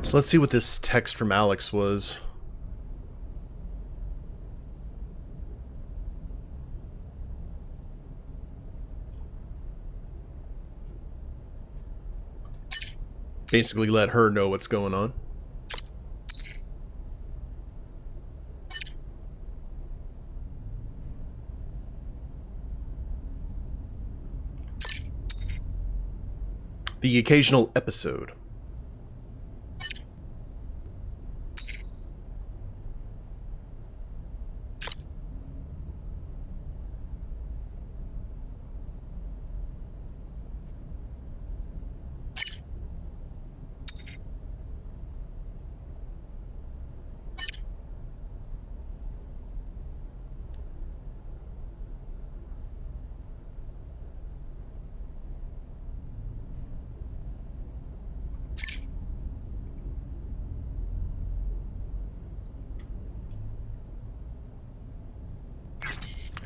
So let's see what this text from Alex was. Basically let her know what's going on. The occasional episode.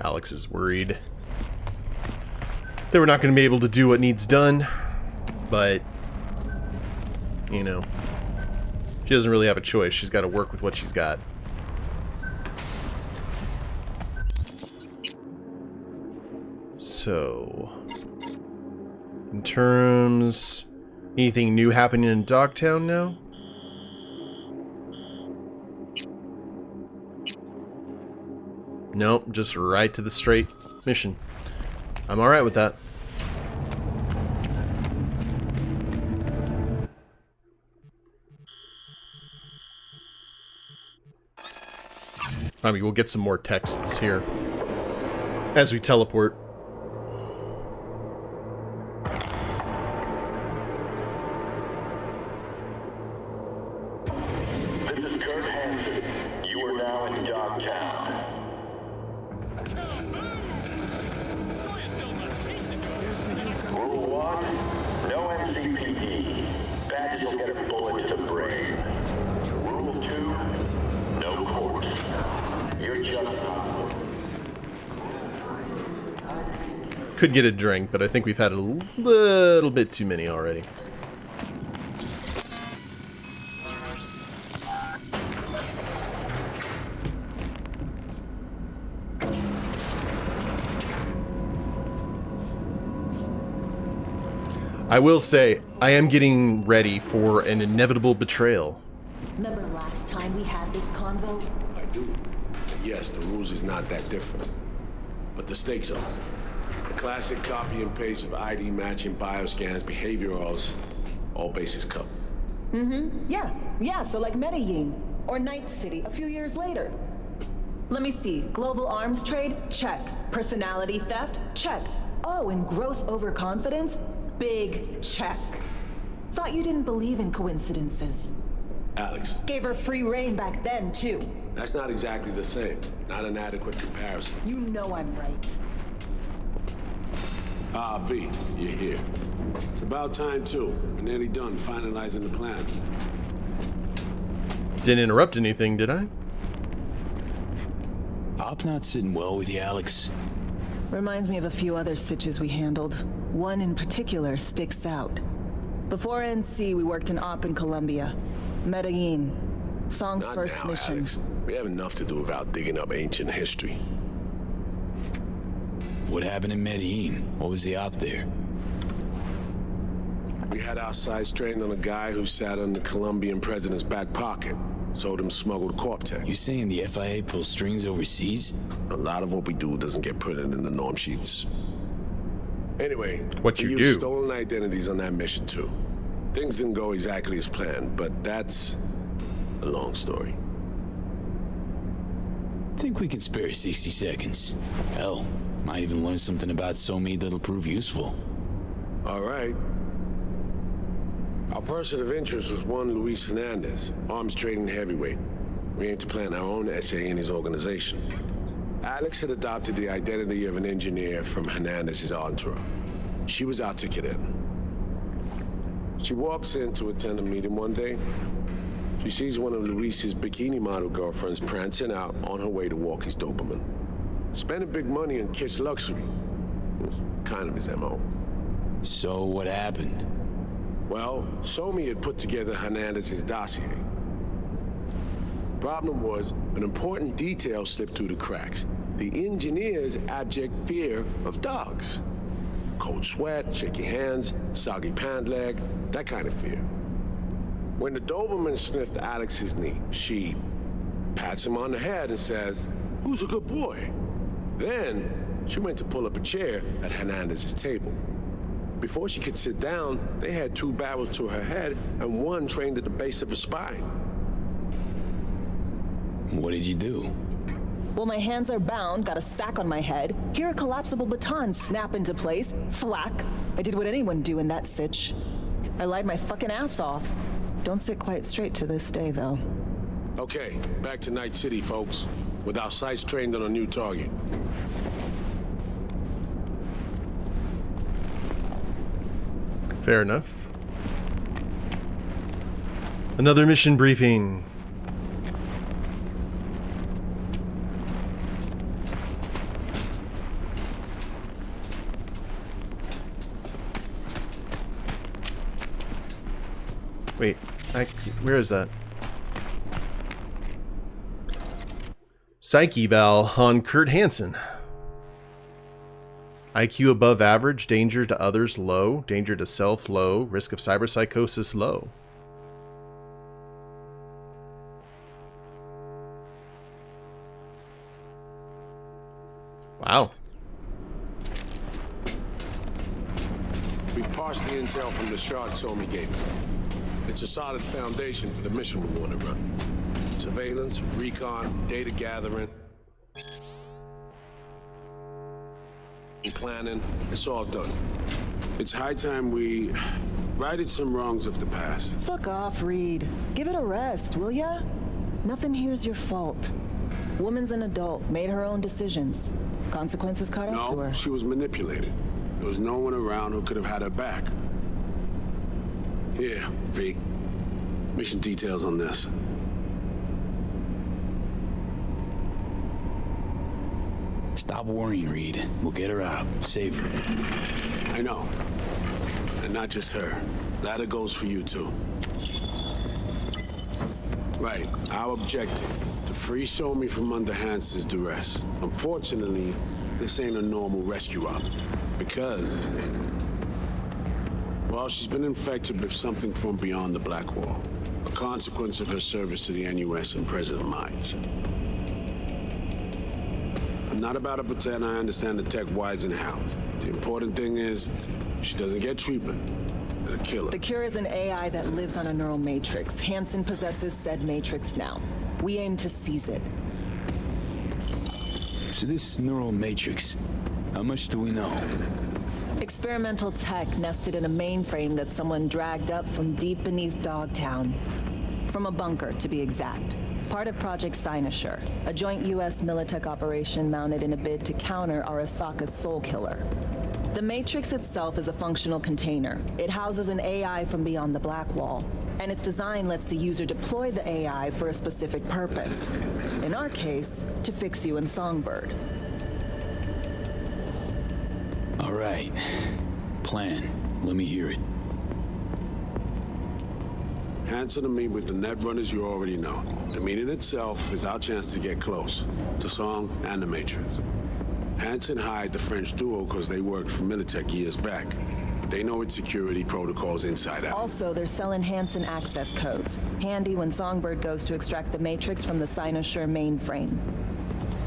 Alex is worried that we're not going to be able to do what needs done, but, you know, she doesn't really have a choice. She's got to work with what she's got. So, in terms, anything new happening in Dogtown now? Nope, just right to the straight mission. I'm alright with that. I mean, we'll get some more texts here as we teleport. Could get a drink, but I think we've had a little bit too many already. I will say, I am getting ready for an inevitable betrayal. Remember last time we had this convo? I do. Yes, the rules is not that different. But the stakes are. The classic copy and paste of ID matching, bioscans, behaviorals, all bases covered. Yeah, so like Medellin, or Night City a few years later. Let me see, global arms trade? Check. Personality theft? Check. Oh, and gross overconfidence? Big check. Thought you didn't believe in coincidences. Alex. Gave her free reign back then, too. That's not exactly the same. Not an adequate comparison. You know I'm right. Ah, V, you're here. It's about time, too. We're nearly done finalizing the plan. Didn't interrupt anything, did I? Op not sitting well with you, Alex. Reminds me of a few other stitches we handled. One in particular sticks out. Before NC, we worked in Op in Colombia. Medellin. Song's Not first now, mission. Alex. We have enough to do without digging up ancient history. What happened in Medellin? What was the op there? We had our sights trained on a guy who sat on the Colombian president's back pocket. Sold him smuggled corp tech. You saying the FIA pulls strings overseas? A lot of what we do doesn't get printed in the norm sheets. Anyway, what you we do. used stolen identities on that mission too. Things didn't go exactly as planned, but that's a long story. Think we can spare 60 seconds. Hell, might even learn something about SoMe that'll prove useful. All right. Our person of interest was one Luis Hernandez, arms trading heavyweight. We aim to plant our own SA in his organization. Alex had adopted the identity of an engineer from Hernandez's entourage. She was our ticket in. She walks in to attend a meeting one day. She sees one of Luis's bikini model girlfriends prancing out on her way to walk his Doberman. Spending big money on kitsch luxury. It was kind of his MO. So what happened? Well, Somi had put together Hernandez's dossier. Problem was, an important detail slipped through the cracks. The engineer's abject fear of dogs. Cold sweat, shaky hands, soggy pant leg, that kind of fear. When the Doberman sniffed Alex's knee, she pats him on the head and says, "Who's a good boy?" Then, she went to pull up a chair at Hernandez's table. Before she could sit down, they had 2 barrels to her head and 1 trained at the base of her spine. What did you do? Well, my hands are bound, got a sack on my head. Here a collapsible baton snap into place. Flack. I did what anyone would do in that sitch. I lied my fucking ass off. Don't sit quite straight to this day, though. Okay, back to Night City, folks. With our sights trained on a new target. Fair enough. Another mission briefing. Wait, where is that? Psyche Val on Kurt Hansen. IQ above average, danger to others low, danger to self low, risk of cyberpsychosis low. Wow. We've parsed the intel from the shard Somi gave me. It's a solid foundation for the mission we want to run. Surveillance, recon, data gathering, planning, it's all done. It's high time we righted some wrongs of the past. Fuck off, Reed. Give it a rest, will ya? Nothing here's your fault. Woman's an adult, made her own decisions. Consequences caught up to her. No, she was manipulated. There was no one around who could have had her back. Here, V. Mission details on this. Stop worrying, Reed. We'll get her out. Save her. I know. And not just her. Ladder goes for you, too. Right. Our objective. To free Somi from under Hansen's duress. Unfortunately, this ain't a normal rescue op. Because... well, she's been infected with something from beyond the Black Wall. A consequence of her service to the NUS and President Myers. I'm not about to pretend I understand the tech whys and hows. The important thing is, she doesn't get treatment. It'll kill her. The cure is an AI that lives on a neural matrix. Hansen possesses said matrix now. We aim to seize it. So this neural matrix, how much do we know? Experimental tech nested in a mainframe that someone dragged up from deep beneath Dogtown. From a bunker, to be exact. Part of Project Cynosure, a joint U.S. Militech operation mounted in a bid to counter Arasaka's Soul Killer. The Matrix itself is a functional container. It houses an AI from beyond the Black Wall, and its design lets the user deploy the AI for a specific purpose. In our case, to fix you in Songbird. All right. Plan. Let me hear it. Hansen and me with the net runners you already know. The meeting itself is our chance to get close. To Song and the Matrix. Hansen hired the French duo because they worked for Militech years back. They know its security protocols inside out. Also, they're selling Hansen access codes. Handy when Songbird goes to extract the Matrix from the Cynosure mainframe.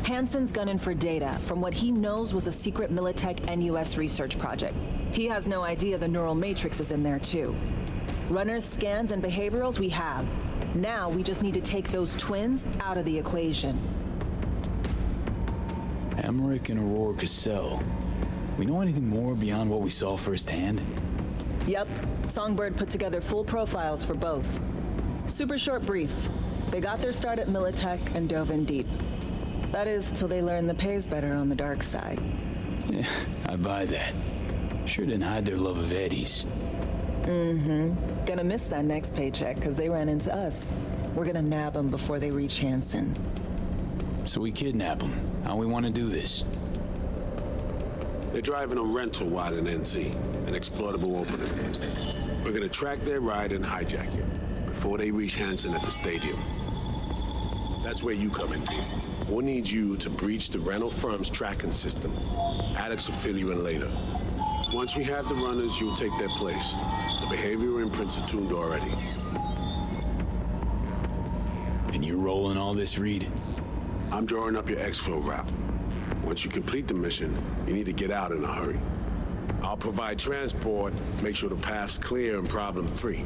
Hansen's gunning for data from what he knows was a secret Militech NUS research project. He has no idea the neural matrix is in there too. Runners, scans, and behaviorals we have. Now we just need to take those twins out of the equation. Emmerich and Aurora Cassell. We know anything more beyond what we saw firsthand? Yep. Songbird put together full profiles for both. Super short brief. They got their start at Militech and dove in deep. That is, till they learn the pay's better on the dark side. Yeah, I buy that. Sure didn't hide their love of Eddie's. Mm-hmm. Gonna miss that next paycheck, because they ran into us. We're gonna nab them before they reach Hansen. So we kidnap them. How we want to do this? They're driving a rental while in NC, an exploitable opening. We're gonna track their ride and hijack it before they reach Hansen at the stadium. That's where you come in, Pete. We'll need you to breach the rental firm's tracking system. Alex will fill you in later. Once we have the runners, you'll take their place. The behavioral imprints are tuned already. And you're rolling all this, Reed? I'm drawing up your exfil route. Once you complete the mission, you need to get out in a hurry. I'll provide transport, make sure the path's clear and problem-free.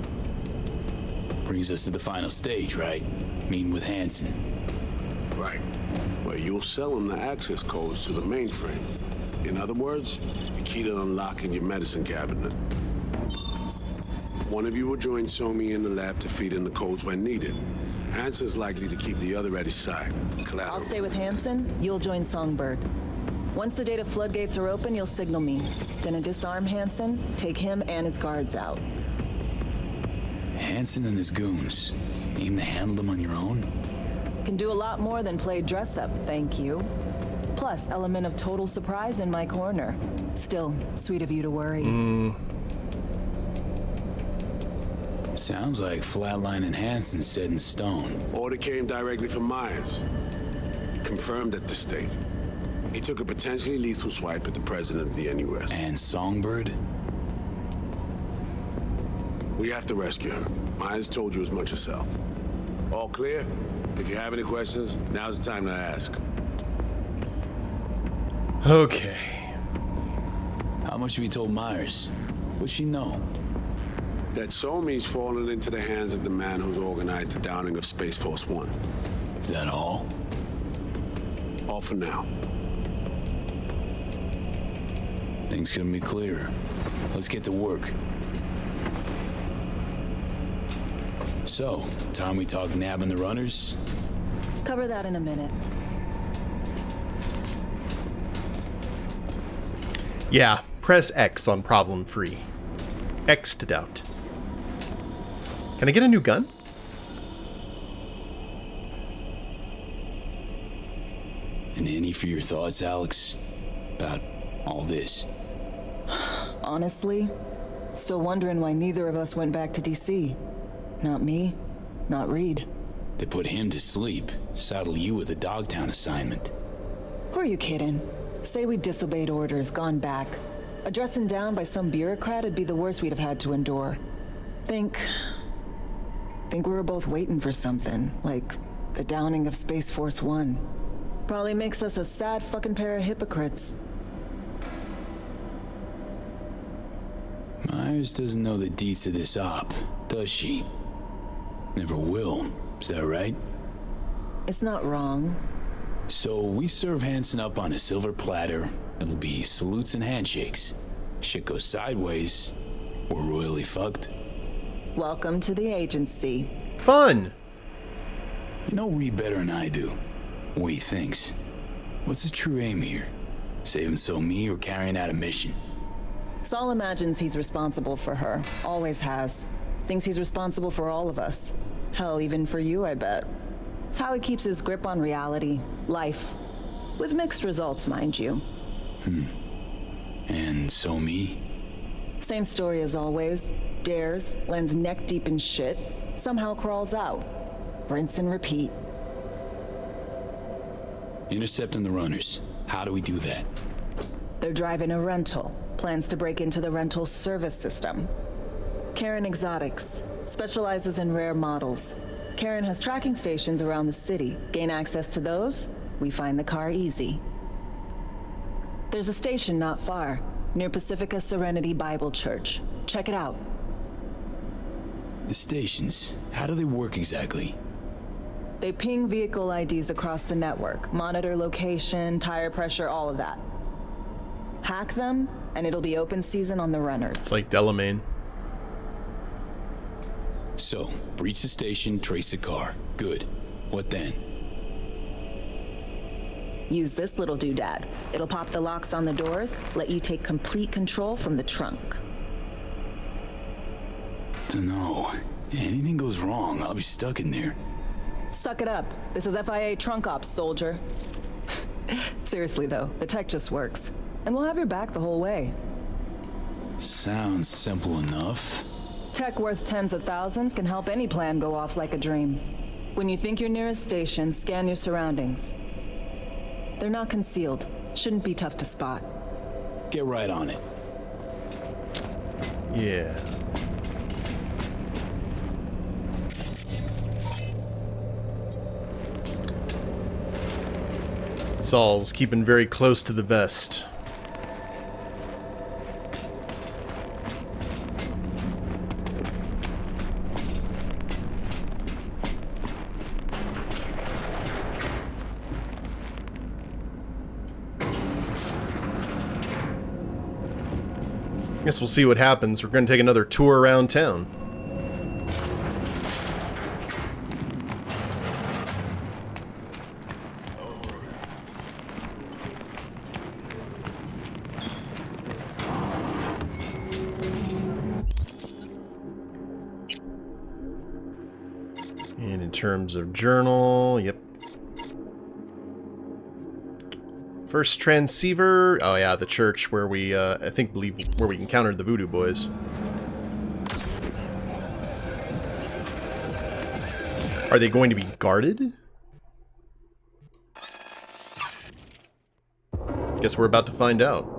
Brings us to the final stage, right? Meeting with Hansen. Right. Where you'll sell him the access codes to the mainframe. In other words, the key to unlocking your medicine cabinet. One of you will join Somi in the lab to feed in the codes when needed. Hansen's likely to keep the other at his side. Collateral. I'll stay with Hansen, you'll join Songbird. Once the data floodgates are open, you'll signal me. Gonna disarm Hansen, take him and his guards out. Hansen and his goons. Aim to handle them on your own? Can do a lot more than play dress-up, thank you. Plus, element of total surprise in my corner. Still, sweet of you to worry. Sounds like Flatline and Hansen set in stone. Order came directly from Myers. Confirmed at the state. He took a potentially lethal swipe at the president of the NUS. And Songbird? We have to rescue her. Myers told you as much herself. All clear? If you have any questions, now's the time to ask. Okay. How much have you told Myers? What's she know? That Somi's fallen into the hands of the man who's organized the downing of Space Force One. Is that all? All for now. Things couldn't be clearer. Let's get to work. So, time we talk nabbing the runners? Cover that in a minute. Yeah, press X on problem free. X'd out. Can I get a new gun? And any for your thoughts, Alex? About all this? Honestly, still wondering why neither of us went back to DC. Not me, not Reed. They put him to sleep, saddle you with a Dogtown assignment. Who are you kidding? Say we disobeyed orders, gone back. Addressing down by some bureaucrat would be the worst we'd have had to endure. Think we were both waiting for something, like the downing of Space Force One. Probably makes us a sad fucking pair of hypocrites. Myers doesn't know the deets of this op, does she? Never will, is that right? It's not wrong. So we serve Hansen up on a silver platter. It'll be salutes and handshakes. Shit goes sideways, we're royally fucked. Welcome to the agency. Fun! You know Reed better than I do. What he thinks. What's his true aim here? Saving me or carrying out a mission? Saul imagines he's responsible for her. Always has. Thinks he's responsible for all of us. Hell, even for you, I bet. It's how he keeps his grip on reality, life. With mixed results, mind you. And me? Same story as always. Dares, lands neck deep in shit, somehow crawls out. Rinse and repeat. Intercepting the runners. How do we do that? They're driving a rental. Plans to break into the rental service system. Karen Exotics. Specializes in rare models. Karen has tracking stations around the city. Gain access to those, we find the car easy. There's a station not far, near Pacifica Serenity Bible Church. Check it out. The stations, how do they work exactly? They ping vehicle IDs across the network, monitor location, tire pressure, all of that. Hack them, and it'll be open season on the runners. It's like Delamain. So, breach the station, trace the car. Good. What then? Use this little doodad. It'll pop the locks on the doors, let you take complete control from the trunk. Dunno. Anything goes wrong, I'll be stuck in there. Suck it up. This is FIA trunk ops, soldier. Seriously though, the tech just works. and we'll have your back the whole way. Sounds simple enough. Tech worth tens of thousands can help any plan go off like a dream. When you think you're near a station, scan your surroundings. They're not concealed. Shouldn't be tough to spot. Get right on it. Yeah. Saul's keeping very close to the vest. Guess we'll see what happens. We're going to take another tour around town. And in terms of journal, yep. First transceiver. Oh yeah, the church where we, believe where we encountered the Voodoo Boys. Are they going to be guarded? Guess we're about to find out.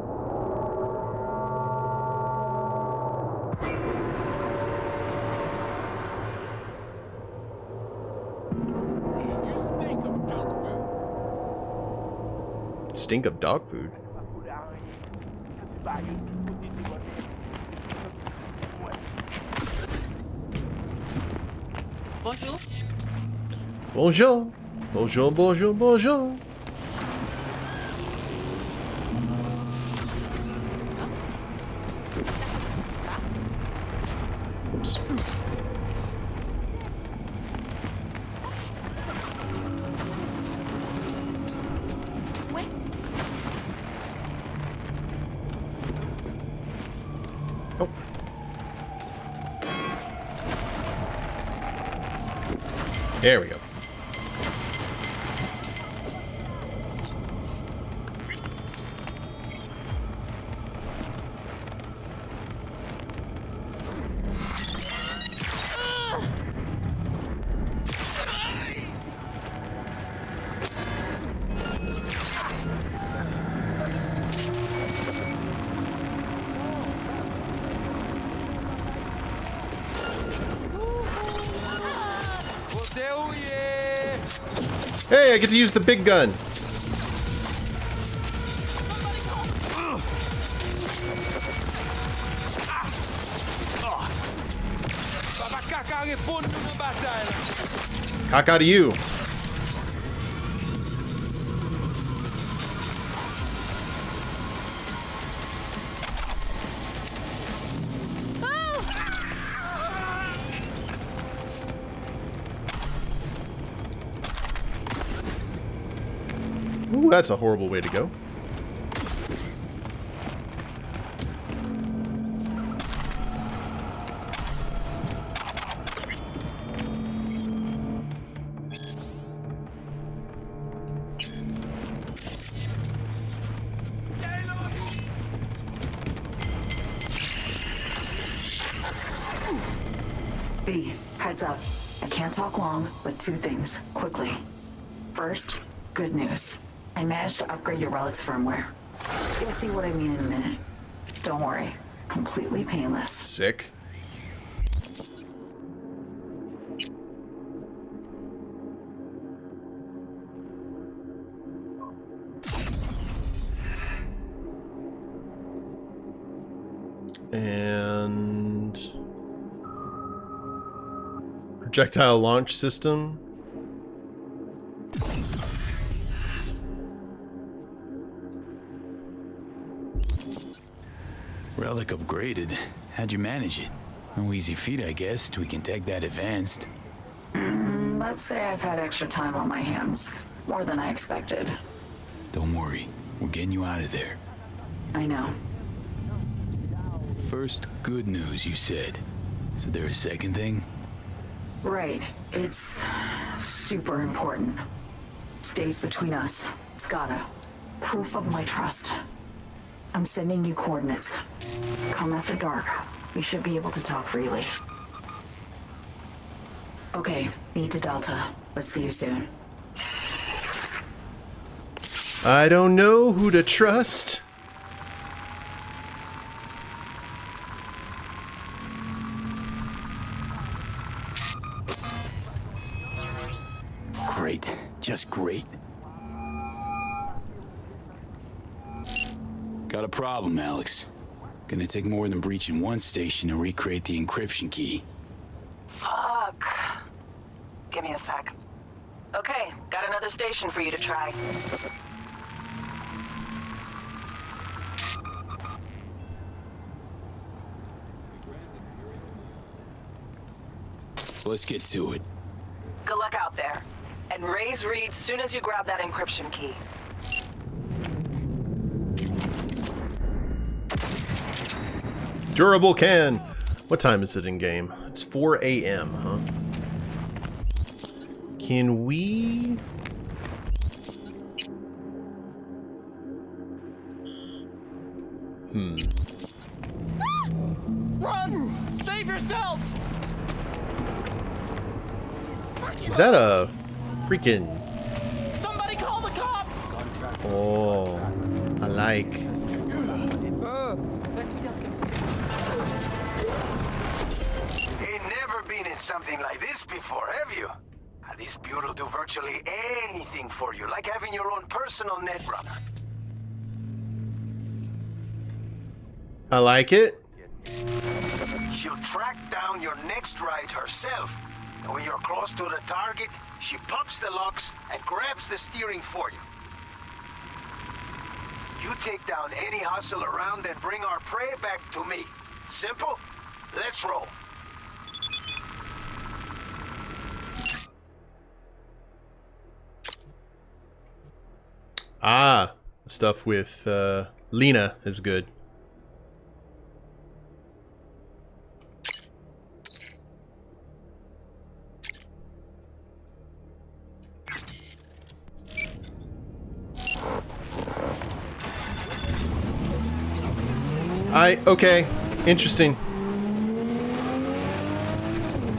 Stink of dog food. Bonjour. Bonjour. Bonjour, bonjour, bonjour. Oops. Oh. There we go. Hey, I get to use the big gun. Caca to you. Ooh, that's a horrible way to go. B, heads up. I can't talk long, but two things, quickly. First, good news. I managed to upgrade your relic's firmware. You'll see what I mean in a minute. Don't worry, completely painless. Sick. And projectile launch system. Relic upgraded. How'd you manage it? No easy feat, I guess, till we can take that advanced. Let's say I've had extra time on my hands. More than I expected. Don't worry. We're getting you out of there. I know. First, good news, you said. Is there a second thing? Right. It's super important. Stays between us. It's gotta. Proof of my trust. I'm sending you coordinates. Come after dark. We should be able to talk freely. Okay, need to Delta, but see you soon. I don't know who to trust. Great. Just great. Got a problem, Alex. Gonna take more than breaching one station to recreate the encryption key. Fuck. Give me a sec. Okay, got another station for you to try. Let's get to it. Good luck out there. And raise Reed soon as you grab that encryption key. Durable can. What time is it in game? It's 4 a.m., huh? Can we... Run! Save yourselves! Is that a freaking... Somebody call the cops! Oh, I like... Ain't never been in something like this before, have you? This bureau will do virtually anything for you, like having your own personal netrunner. I like it. She'll track down your next ride herself. And when you're close to the target, she pops the locks and grabs the steering for you. You take down any hustle around and bring our prey back to me. Simple? Let's roll. Ah, stuff with Lena is good. Okay, interesting.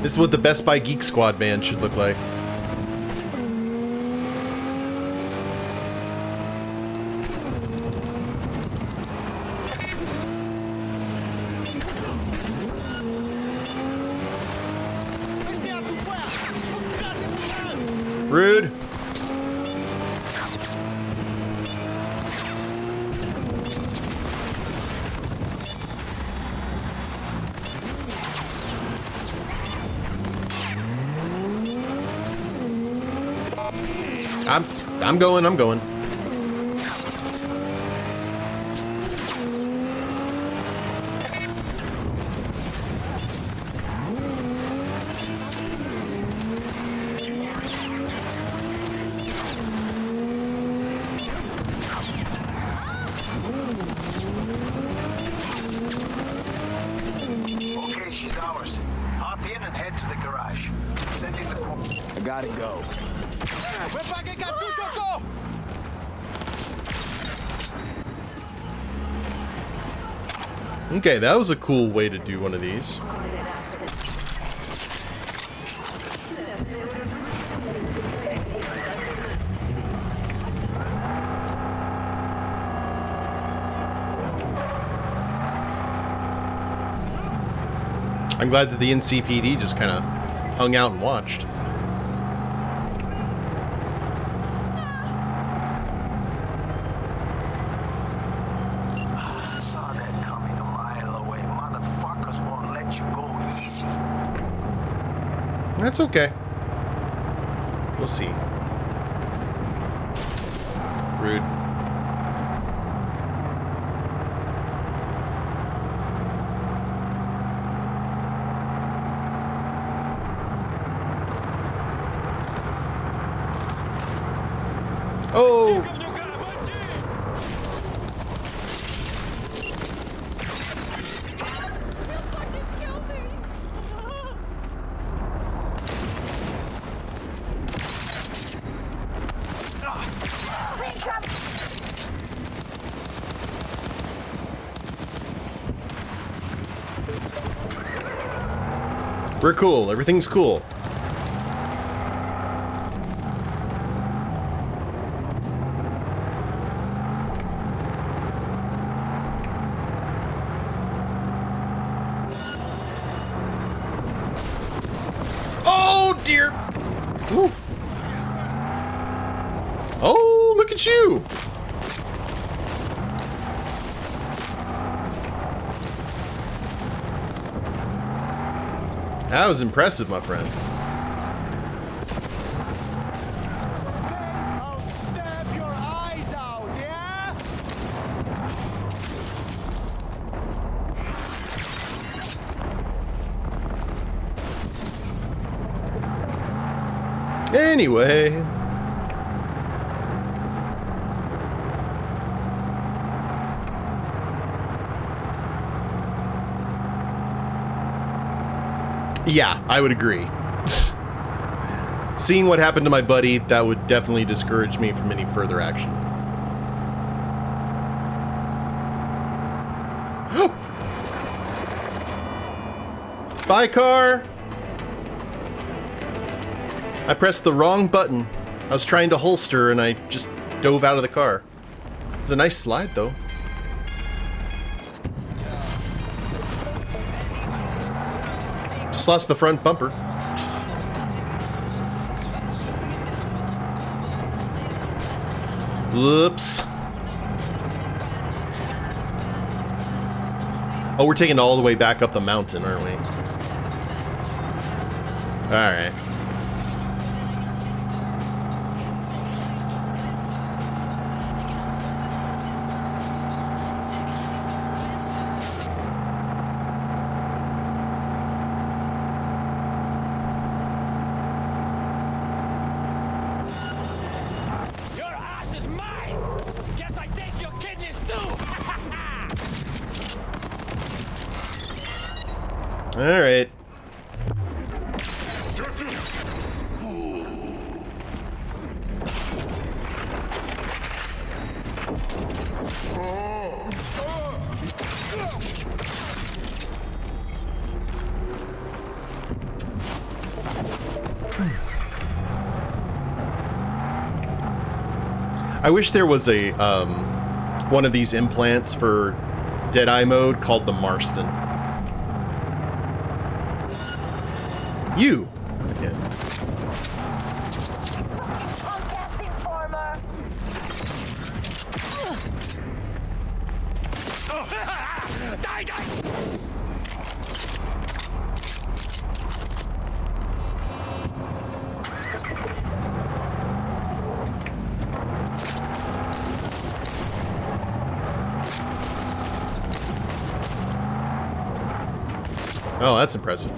This is what the Best Buy Geek Squad band should look like. Rude. I'm going. Okay, she's ours. Hop in and head to the garage. Sending the call. I gotta go. Okay, that was a cool way to do one of these. I'm glad that the NCPD just kind of hung out and watched. Saw that coming a mile away. Motherfuckers won't let you go easy. That's okay. We'll see. Rude. Oh! We're cool. Everything's cool. Oh, dear. Woo. Oh, look at you. That was impressive, my friend. I'll stab your eyes out, yeah? Anyway. Yeah, I would agree. Seeing what happened to my buddy, that would definitely discourage me from any further action. Bye, car! I pressed the wrong button. I was trying to holster and I just dove out of the car. It's a nice slide, though. Just lost the front bumper. Whoops. Oh, we're taking it all the way back up the mountain, aren't we? Alright. Your ass is mine! Guess I take your kidneys too! Alright. I wish there was a one of these implants for Deadeye mode called the Marston. You. Yeah. Die, die! Oh, that's impressive.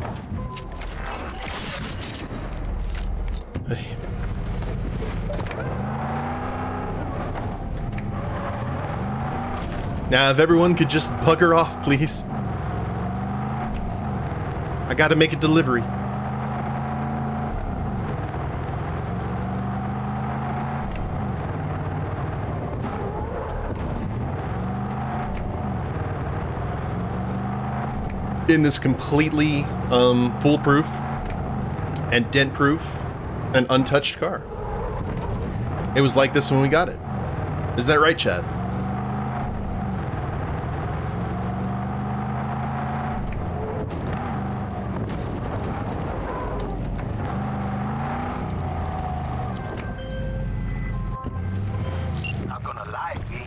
Now, if everyone could just bugger off, please. I gotta make a delivery. In this completely foolproof and dent-proof and untouched car. It was like this when we got it. Is that right, Chad? Not gonna lie, B.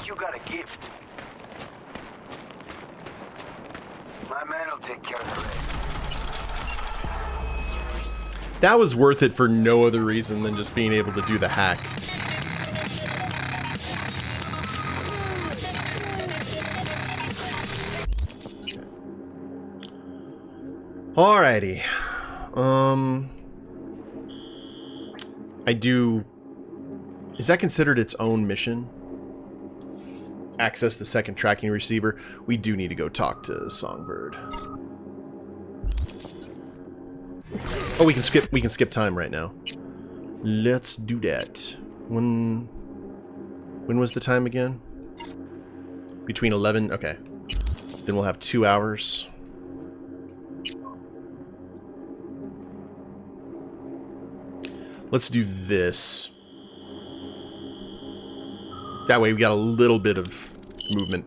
You got a gift. My man will take care of the rest. That was worth it for no other reason than just being able to do the hack. Alrighty. I do... Is that considered its own mission? Access the second tracking receiver. We do need to go talk to Songbird. Oh, we can skip time right now. Let's do that. When was the time again? Between 11, okay. Then we'll have 2 hours. Let's do this. That way we got a little bit of movement.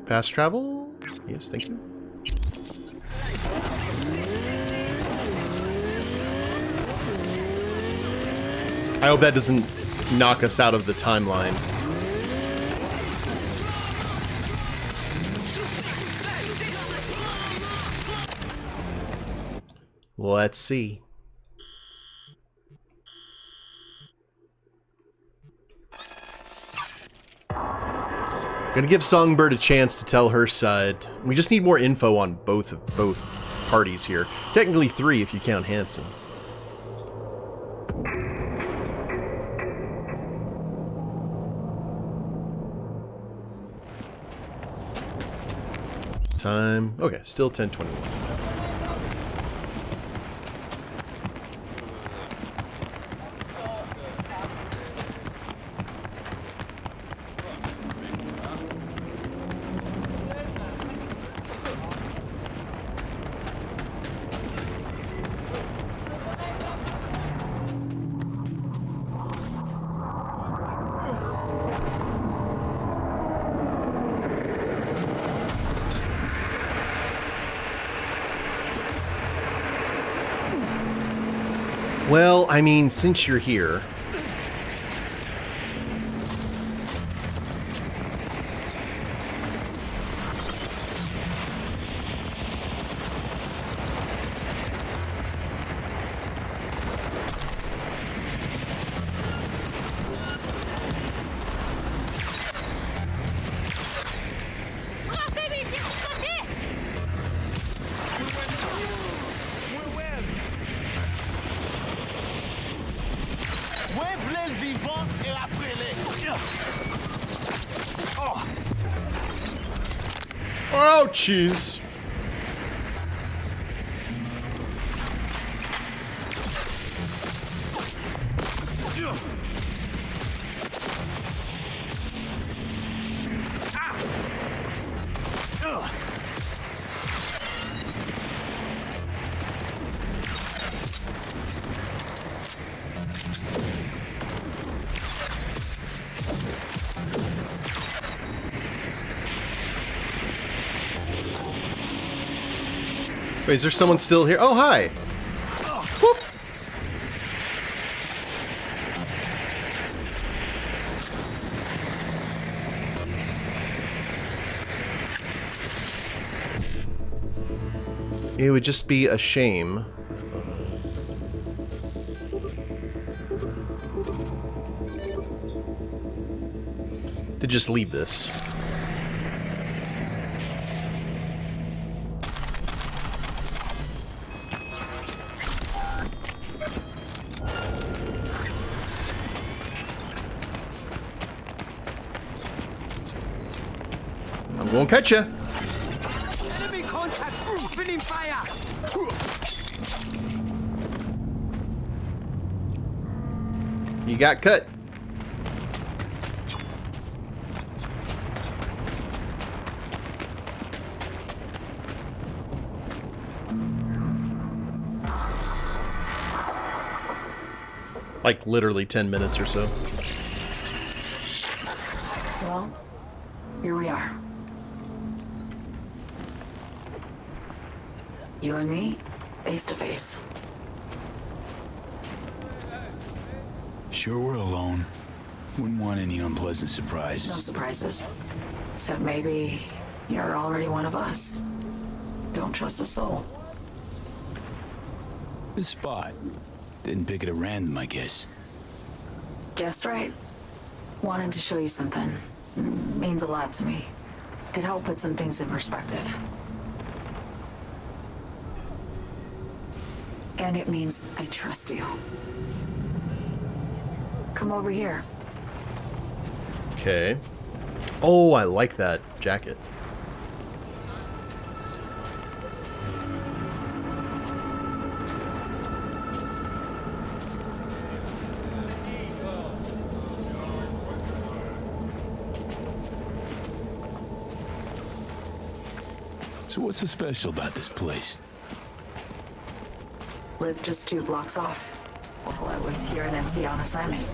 Fast travel? Yes, thank you. I hope that doesn't knock us out of the timeline. Let's see. Gonna give Songbird a chance to tell her side. We just need more info on both parties here. Technically 3 if you count Hansen. Time. Okay, still 10:21. Well, I mean, since you're here... Oh, jeez. Wait, is there someone still here? Oh, hi! Whoop. It would just be a shame. To just leave this. Won't catch ya. Enemy contact! Opening fire! You got cut. Like literally 10 minutes or so. Well, here we are. You and me, face to face. Sure we're alone. Wouldn't want any unpleasant No surprises. surprises. Except maybe you're already one of us. Don't trust a soul. This spot. Didn't pick it at random, I guess. Guessed right. Wanted to show you something. Means a lot to me. Could help put some things in perspective. And it means I trust you. Come over here. Okay. Oh, I like that jacket. So what's so special about this place? Lived just 2 blocks off. While I was here in NC on assignment.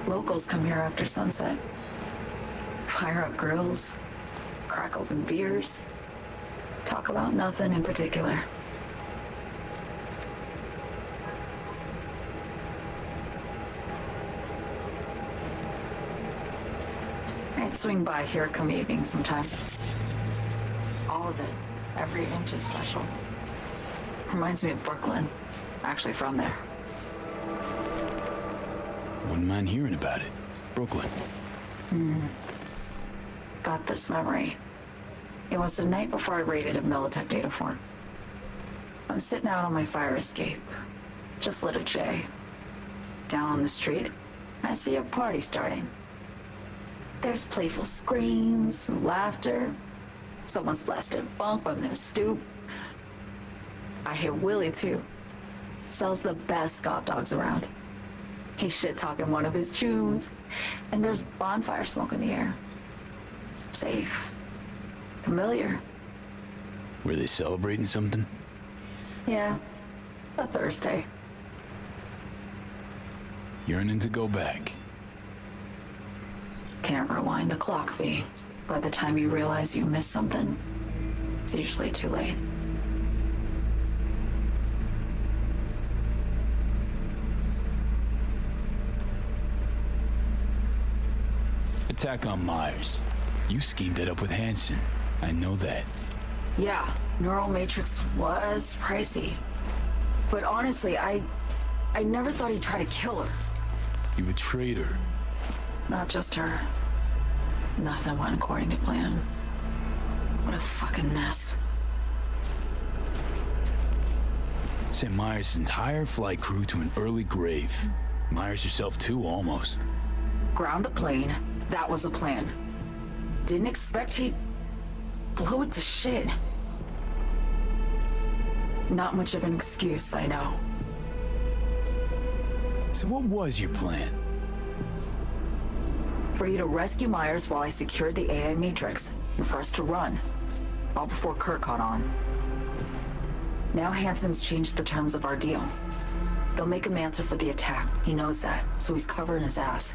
Locals come here after sunset. Fire up grills, crack open beers, talk about nothing in particular. I'd swing by here come evening sometimes. All of it, every inch is special. Reminds me of Brooklyn. Actually from there. Wouldn't mind hearing about it. Brooklyn. Got this memory. It was the night before I raided a Militech data farm. I'm sitting out on my fire escape. Just lit a J. Down on the street, I see a party starting. There's playful screams and laughter. Someone's blasting funk from their stoop. I hear Willie too. Sells the best Scott dogs around. He's shit-talking one of his tunes, and there's bonfire smoke in the air. Safe. Familiar. Were they celebrating something? Yeah. A Thursday. Yearning to go back. Can't rewind the clock, V. By the time you realize you missed something, it's usually too late. Attack on Myers. You schemed it up with Hansen. I know that. Yeah, Neural Matrix was pricey. But honestly, I never thought he'd try to kill her. You betrayed her. Not just her. Nothing went according to plan. What a fucking mess. Sent Myers' entire flight crew to an early grave. Myers herself too, almost. Ground the plane. That was the plan. Didn't expect he'd blow it to shit. Not much of an excuse, I know. So what was your plan? For you to rescue Myers while I secured the AI Matrix, and for us to run, all before Kurt caught on. Now Hansen's changed the terms of our deal. They'll make him answer for the attack. He knows that, so he's covering his ass.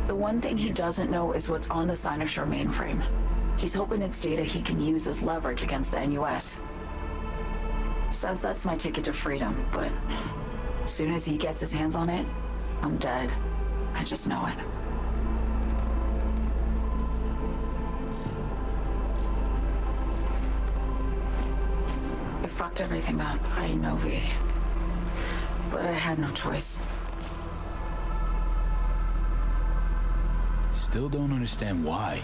The one thing he doesn't know is what's on the Cynosure mainframe. He's hoping it's data he can use as leverage against the NUS. Says that's my ticket to freedom, but as soon as he gets his hands on it, I'm dead. I just know it. I fucked everything up, I know, V. But I had no choice. Still don't understand why.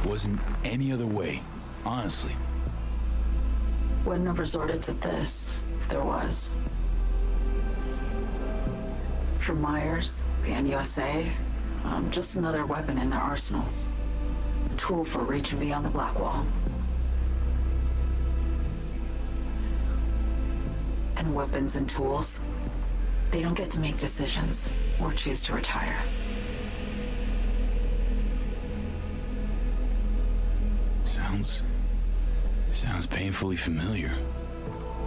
Wasn't any other way, honestly. Wouldn't have resorted to this if there was. For Myers, the NUSA, I'm just another weapon in their arsenal. A tool for reaching beyond the black wall. And weapons and tools, they don't get to make decisions or choose to retire. Sounds painfully familiar.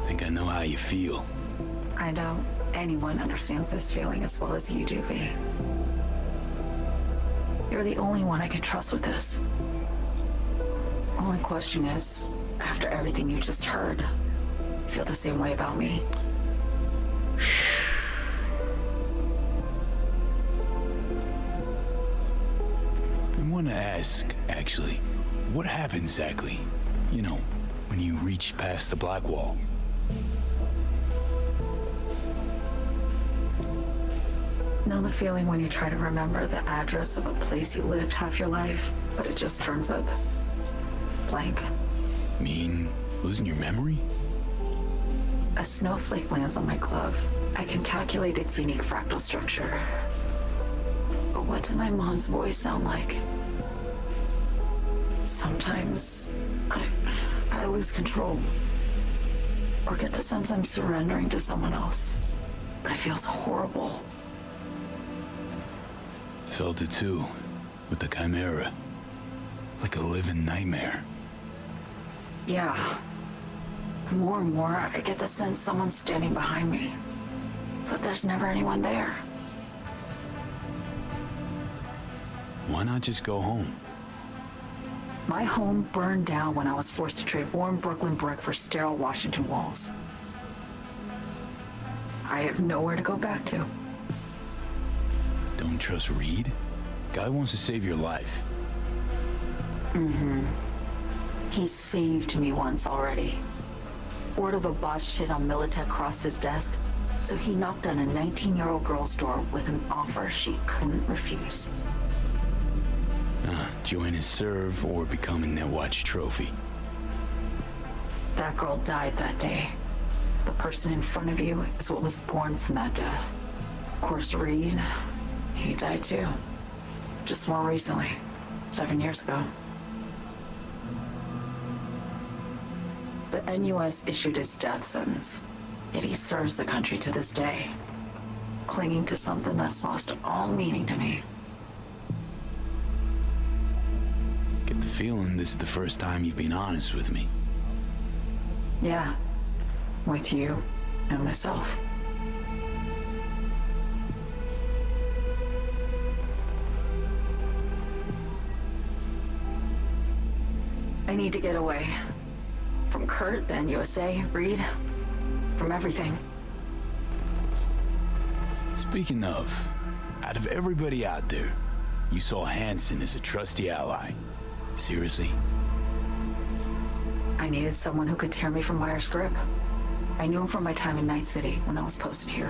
Think I know how you feel. I doubt anyone understands this feeling as well as you do, V. You're the only one I can trust with this. Only question is, after everything you just heard, feel the same way about me? I want to ask, actually, what happened exactly? You know, when you reached past the black wall. Know the feeling when you try to remember the address of a place you lived half your life, but it just turns up blank? Mean losing your memory? A snowflake lands on my glove. I can calculate its unique fractal structure. But what did my mom's voice sound like? Sometimes I lose control. Or get the sense I'm surrendering to someone else. But it feels horrible. Felt it too, with the Chimera. Like a living nightmare. Yeah. More and more, I get the sense someone's standing behind me. But there's never anyone there. Why not just go home? My home burned down when I was forced to trade warm Brooklyn brick for sterile Washington walls. I have nowhere to go back to. Don't trust Reed? Guy wants to save your life. Mm-hmm. He saved me once already. Word of a boss shit on Militech crossed his desk, so he knocked on a 19-year-old girl's door with an offer she couldn't refuse. Join his serve or become a Netwatch trophy. That girl died that day. The person in front of you is what was born from that death. Of course, Reed, he died too. Just more recently, 7 years ago. The NUS issued his death sentence, yet he serves the country to this day, clinging to something that's lost all meaning to me. Get the feeling this is the first time you've been honest with me. Yeah, with you and myself. I need to get away. From Kurt, then USA, Reed, from everything. Speaking of, out of everybody out there, you saw Hansen as a trusty ally. Seriously? I needed someone who could tear me from Myers' grip. I knew him from my time in Night City when I was posted here.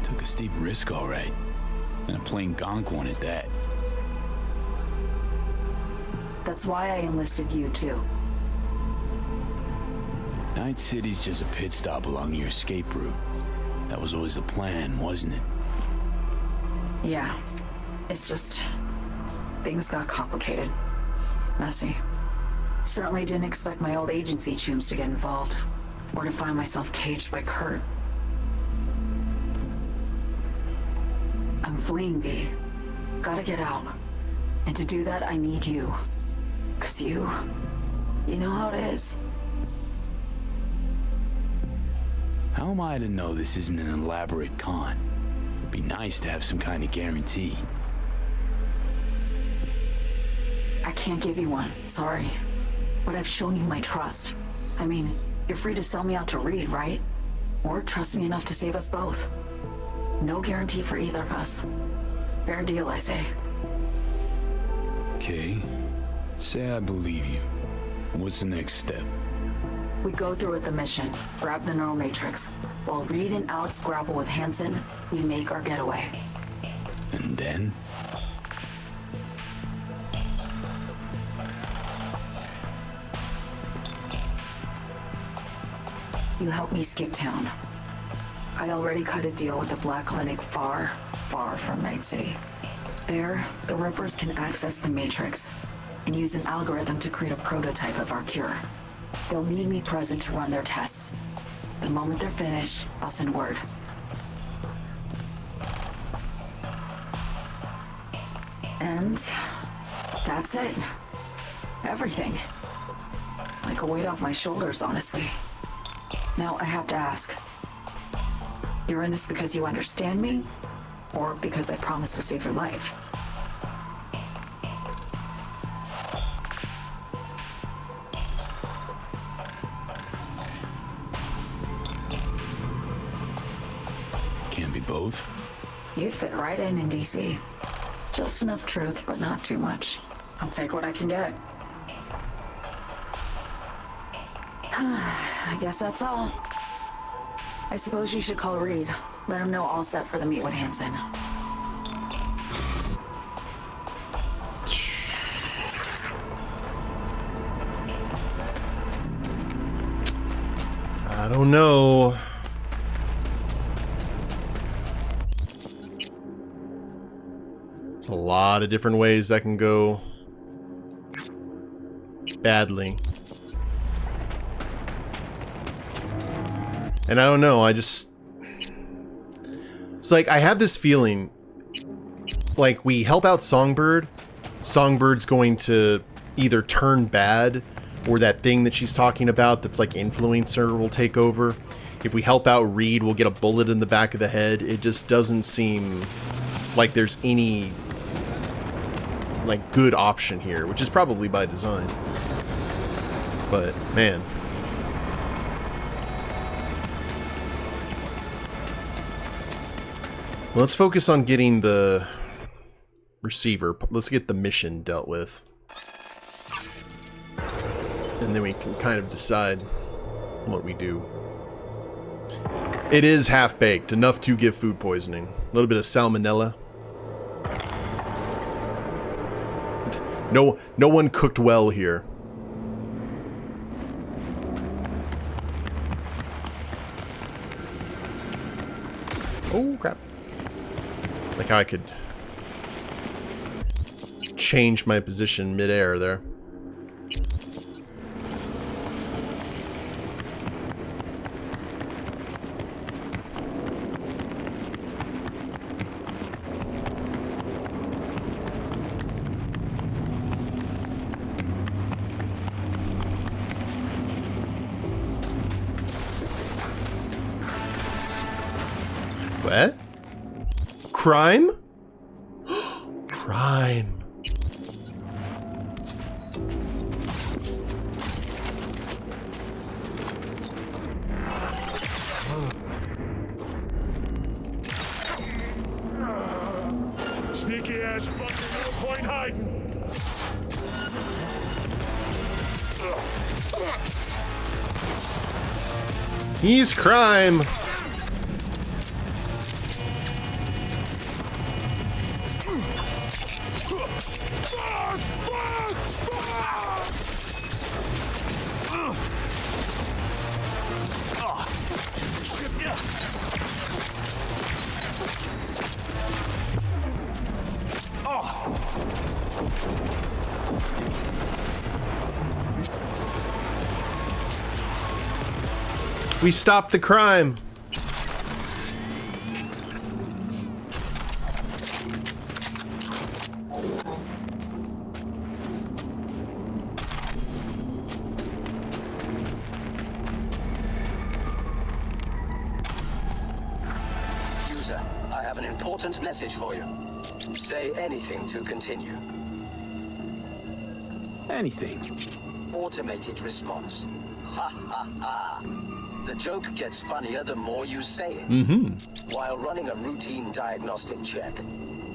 Took a steep risk, all right. And a plain gonk one at that. That's why I enlisted you, too. Night City's just a pit stop along your escape route. That was always the plan, wasn't it? Yeah. It's just... things got complicated. Messy. Certainly didn't expect my old agency chooms to get involved. Or to find myself caged by Kurt. I'm fleeing, V. Gotta get out. And to do that, I need you. 'Cause you know how it is. How am I to know this isn't an elaborate con? It'd be nice to have some kind of guarantee. I can't give you one, sorry. But I've shown you my trust. I mean, you're free to sell me out to Reed, right? Or trust me enough to save us both. No guarantee for either of us. Fair deal, I say. Okay. Say I believe you. What's the next step? We go through with the mission, grab the neural matrix. While Reed and Alex grapple with Hansen, we make our getaway. And then? You help me skip town. I already cut a deal with the Black Clinic far, far from Night City. There, the Rippers can access the Matrix and use an algorithm to create a prototype of our cure. They'll need me present to run their tests. The moment they're finished, I'll send word. And that's it. Everything. Like a weight off my shoulders, honestly. Now I have to ask. You're in this because you understand me? Or because I promised to save your life? Can't be both. You'd fit right in DC. Just enough truth, but not too much. I'll take what I can get. I guess that's all. I suppose you should call Reed. Let him know all set for the meet with Hansen. I don't know. There's a lot of different ways that can go badly. And I don't know, it's like, I have this feeling, like, we help out Songbird, Songbird's going to either turn bad, or that thing that she's talking about that's like influencer will take over. If we help out Reed, we'll get a bullet in the back of the head. It just doesn't seem like there's any, like, good option here, which is probably by design. But, man. Let's focus on getting the receiver. Let's get the mission dealt with. And then we can kind of decide what we do. It is half-baked, enough to give food poisoning. A little bit of salmonella. No one cooked well here. Oh, crap. Like how I could change my position mid-air there. What? Crime? Crime. Sneaky ass fucker, no point hiding. He's crime. We stopped the crime. User, I have an important message for you. Say anything to continue. Anything. Automated response. Ha ha ha. The joke gets funnier the more you say it. While running a routine diagnostic check,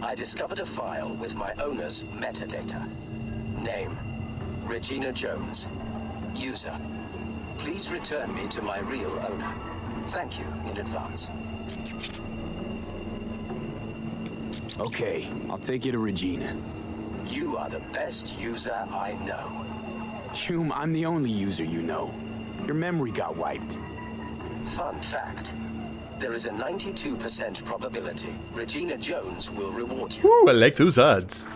I discovered a file with my owner's metadata. Name, Regina Jones. User, please return me to my real owner. Thank you in advance. Okay, I'll take you to Regina. You are the best user I know. Choom, I'm the only user you know. Your memory got wiped. Fun fact. There is a 92% probability Regina Jones will reward you. Ooh, I like those odds.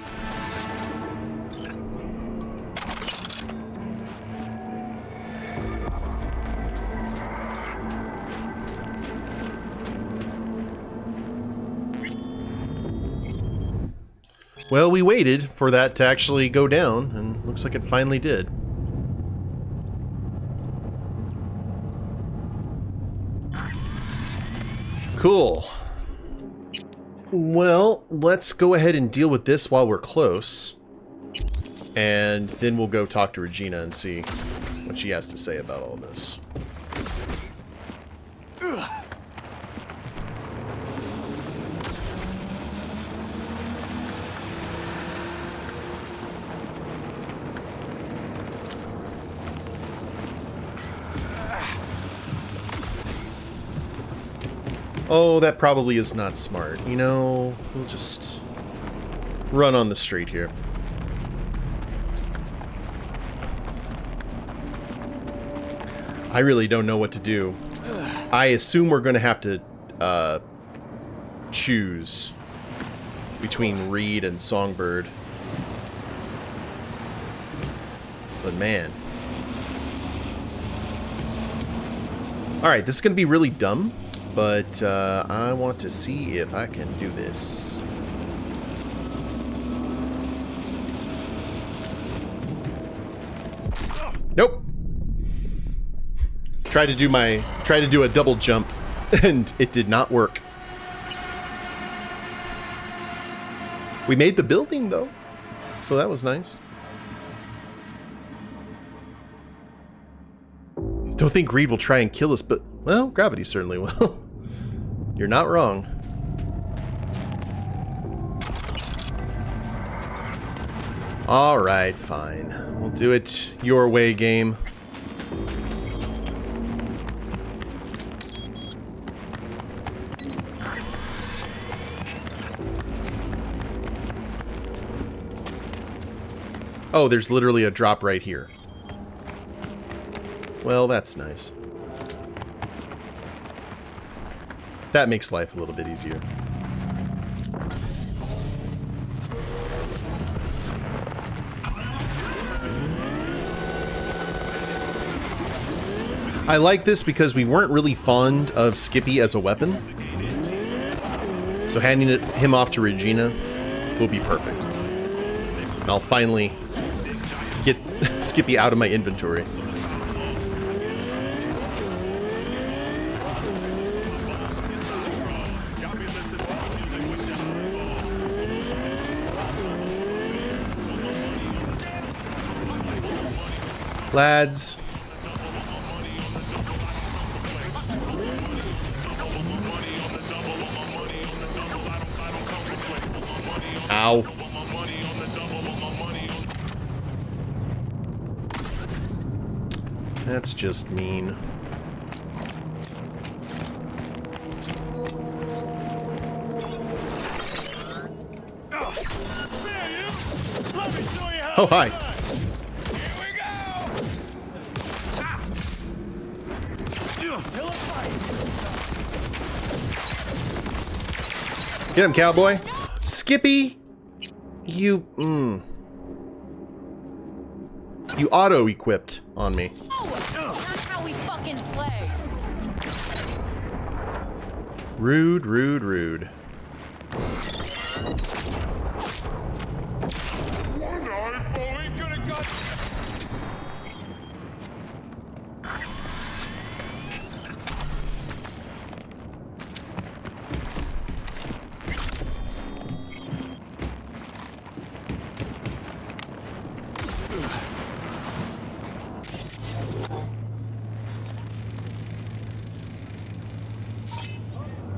Well, we waited for that to actually go down, and looks like it finally did. Cool. Well, let's go ahead and deal with this while we're close. And then we'll go talk to Regina and see what she has to say about all this. Oh, that probably is not smart. You know, we'll just run on the street here. I really don't know what to do. I assume we're going to have to choose between Reed and Songbird. But man. Alright, this is going to be really dumb, but I want to see if I can do this. Nope. Tried to do a double jump, and it did not work. We made the building though, so that was nice. Don't think Reed will try and kill us, but well, gravity certainly will. You're not wrong. All right, fine. We'll do it your way, game. Oh, there's literally a drop right here. Well, that's nice. That makes life a little bit easier. I like this because we weren't really fond of Skippy as a weapon. So handing him off to Regina will be perfect. And I'll finally get Skippy out of my inventory. Lads. Ow. That's just mean. Oh, hi. Get him, cowboy. Skippy, you auto-equipped on me. That's how we fucking play. Rude, rude, rude.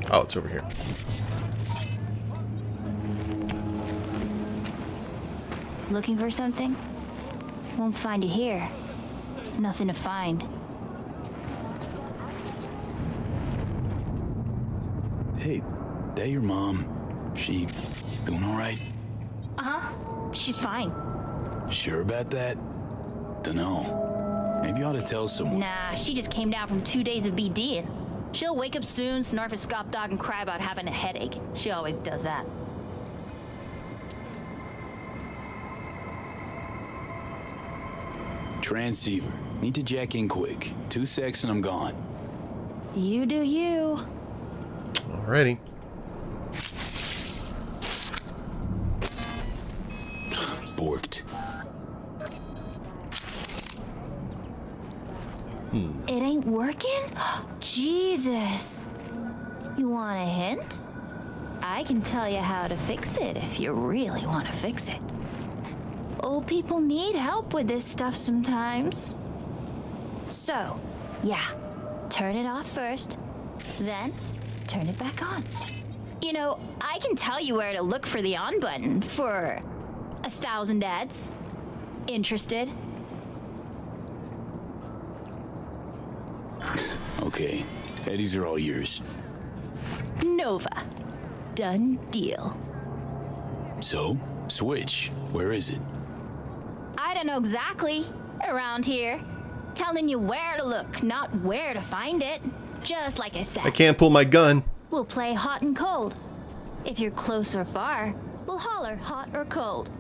Oh, it's over here. Looking for something? Won't find it here. Nothing to find. Hey, that your mom? She doing all right? Uh-huh. She's fine. Sure about that? Dunno. Maybe you ought to tell someone. Nah, she just came down from 2 days of BDing. She'll wake up soon, snarf a scop dog, and cry about having a headache. She always does that. Transceiver. Need to jack in quick. 2 secs and I'm gone. You do you. Alrighty. Borked. It ain't working? Jesus. You want a hint? I can tell you how to fix it if you really want to fix it. Old people need help with this stuff sometimes. So, yeah, turn it off first, then turn it back on. You know, I can tell you where to look for the on button for 1,000 ads. Interested? Okay, Eddies are all yours. over. Done deal. So, Switch, where is it? I don't know exactly. Around here. Telling you where to look, not where to find it. Just like I said. I can't pull my gun. We'll play hot and cold. If you're close or far, we'll holler hot or cold.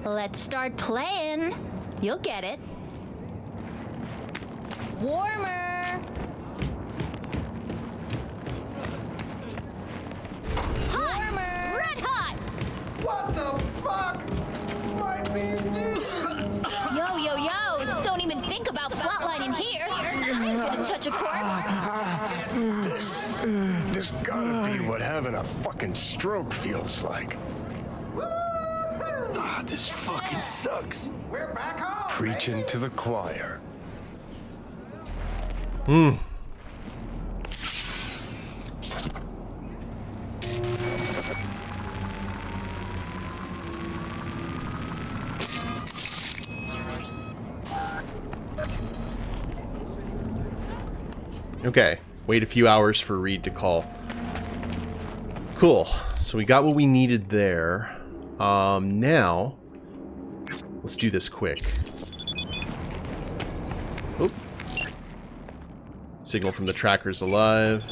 Let's start playing. You'll get it. Warmer. Hot. Warmer. Red hot. What the fuck? Might be this. Yo, yo, yo. Don't even think about flatlining here. I'm gonna touch a corpse. This gotta be what having a fucking stroke feels like. This fucking sucks. We're back home. Preaching to the choir. Okay, wait a few hours for Reed to call. Cool, so we got what we needed there. Now, let's do this quick. Oop. Signal from the tracker's alive.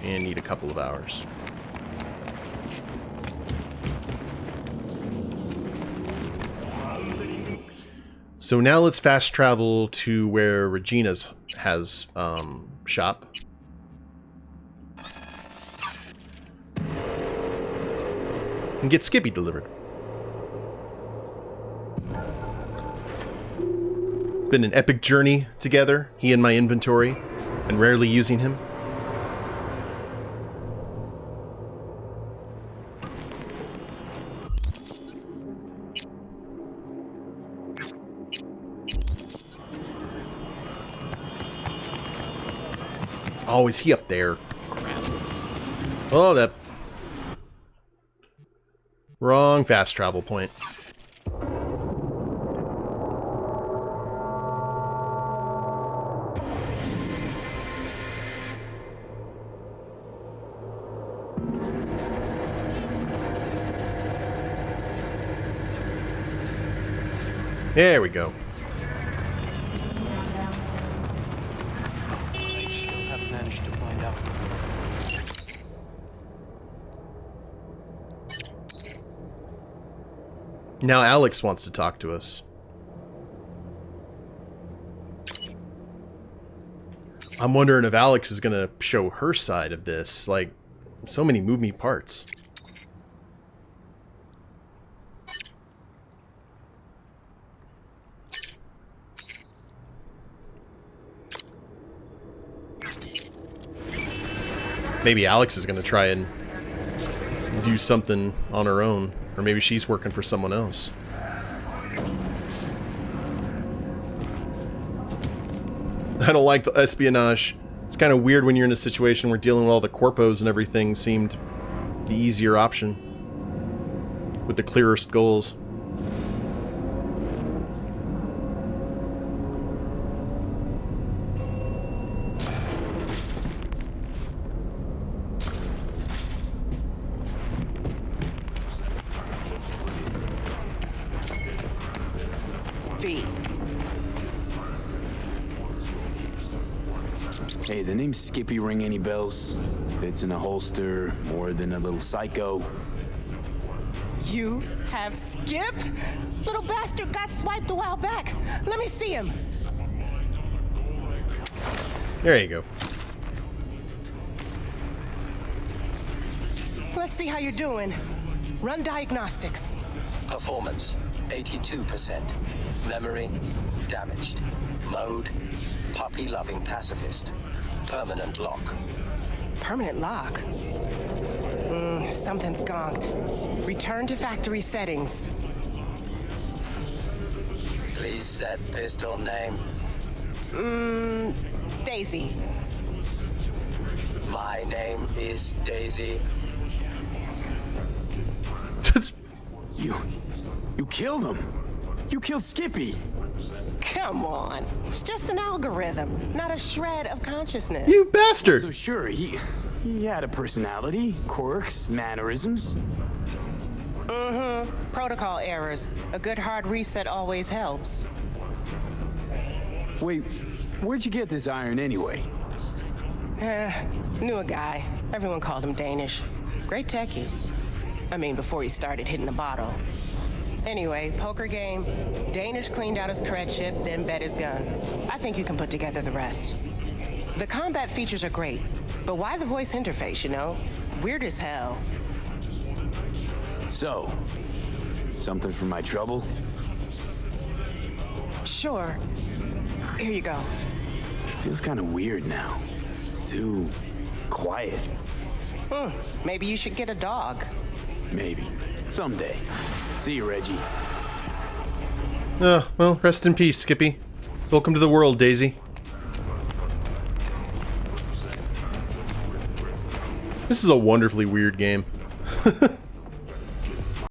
And need a couple of hours. So now let's fast travel to where Regina's has shop. And get Skippy delivered. It's been an epic journey together, he and my inventory, and rarely using him. Oh, is he up there? Crap. Oh, that... Wrong fast travel point. There we go. Now Alex wants to talk to us. I'm wondering if Alex is gonna show her side of this. Like, so many moving parts. Maybe Alex is gonna try and do something on her own. Or maybe she's working for someone else. I don't like the espionage. It's kind of weird when you're in a situation where dealing with all the corpos and everything seemed the easier option. With the clearest goals. Hey, the name Skippy ring any bells? Fits in a holster, more than a little psycho. You have Skip? Little bastard got swiped a while back. Let me see him. There you go. Let's see how you're doing. Run diagnostics. Performance, 82%. Memory, damaged. Mode, puppy-loving pacifist. Permanent lock. Permanent lock? Something's gonked. Return to factory settings. Please set pistol name. Daisy. My name is Daisy. You killed him. You killed Skippy. Come on. It's just an algorithm, not a shred of consciousness. You bastard! So sure, he had a personality, quirks, mannerisms. Mm-hmm. Protocol errors. A good hard reset always helps. Wait, where'd you get this iron anyway? Knew a guy. Everyone called him Danish. Great techie. I mean, before he started hitting the bottle. Anyway, poker game. Danish cleaned out his cred chip, then bet his gun. I think you can put together the rest. The combat features are great, but why the voice interface, you know? Weird as hell. So, something for my trouble? Sure. Here you go. Feels kind of weird now. It's too quiet. Maybe you should get a dog. Maybe. Someday. See you, Reggie. Well, rest in peace, Skippy. Welcome to the world, Daisy. This is a wonderfully weird game.